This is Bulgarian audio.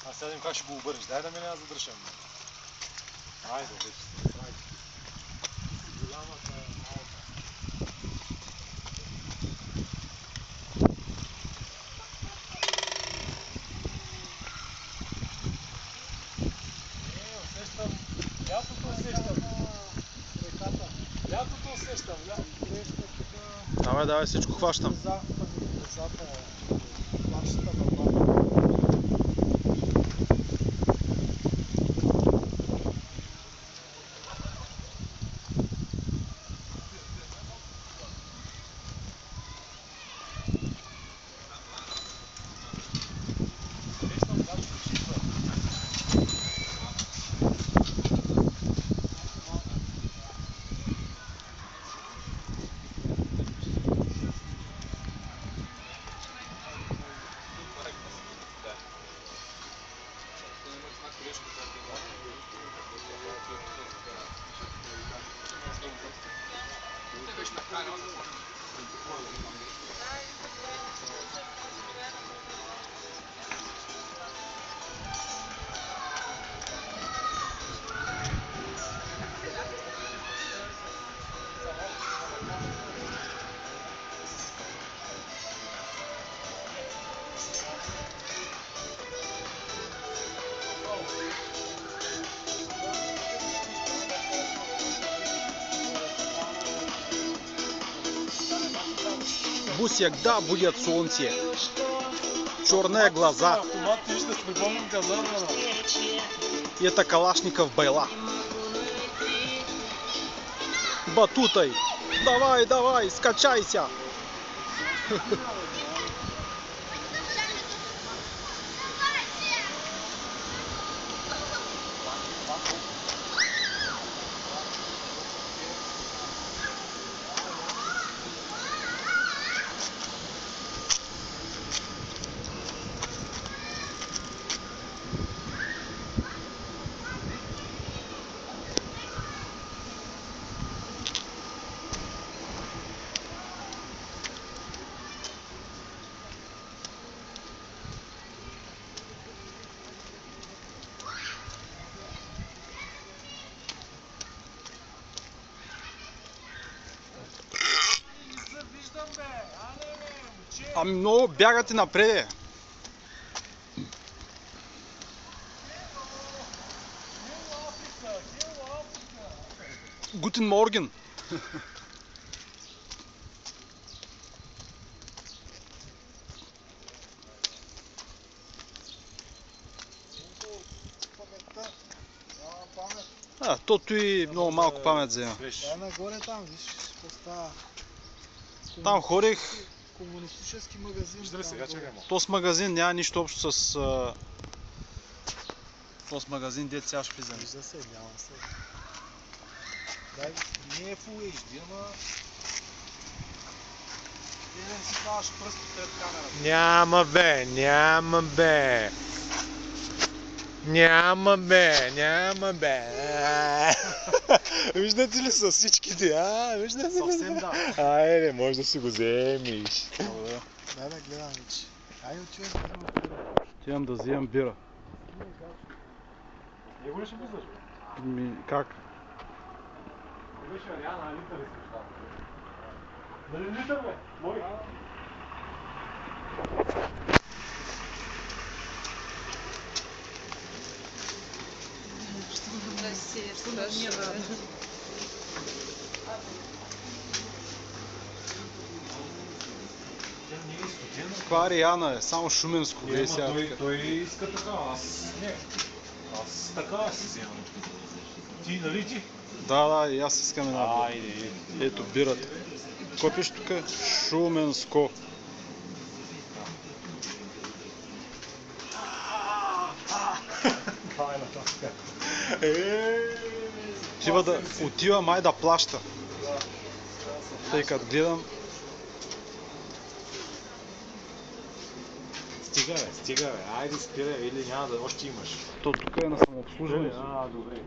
Аз сега видим как ще го обърнеш. Дай да ме няма задръшам. Айде, вече. Голямата малка. Усещам. Лятото усещам. Реката. Лятото усещам. Давай, давай, всичко хващам. Децата, плачета на баба. Всегда будет солнце. Черные глаза. Это Калашников Байла. Батутой. Давай, давай, скачайся. Ами много бягате напред. Гутен морген. Тото и много малко памет взема. Нагоре там, виж, става. Там ходих. Комунистически магазин. Вижда ли сега, чакай му? То с магазин няма нищо общо с... То с магазин, дет сега ще влизаме. Вижда се, няма се. Дай, не е Full HD, ама... Ти не си ставаш пръсто пред камерата. Няма бе, няма бе. Няма бе, няма бе. Виждате ли са всичките? Виждате ли? Съвсем да. Айде, може да си го вземеш. Дай да гледам вече. Айде отивам да вземам бира. Отивам да вземам бира. Него ли ще влизаш, бе? Как? Беше Ариана, литър искаш там. Нали литър, бе? Мой? Това Ариана е, само Шуменско. Той иска така, аз не. Аз така си вземам. Ти, нали ти? Да, и аз искам една бира. Айде. Ето бирата. Какво пише тук? Шуменско. Отива май да плаща. Тъй като гледам. Стига бе, айде спирай или няма да още имаш. То тук е на самообслужване. Добре.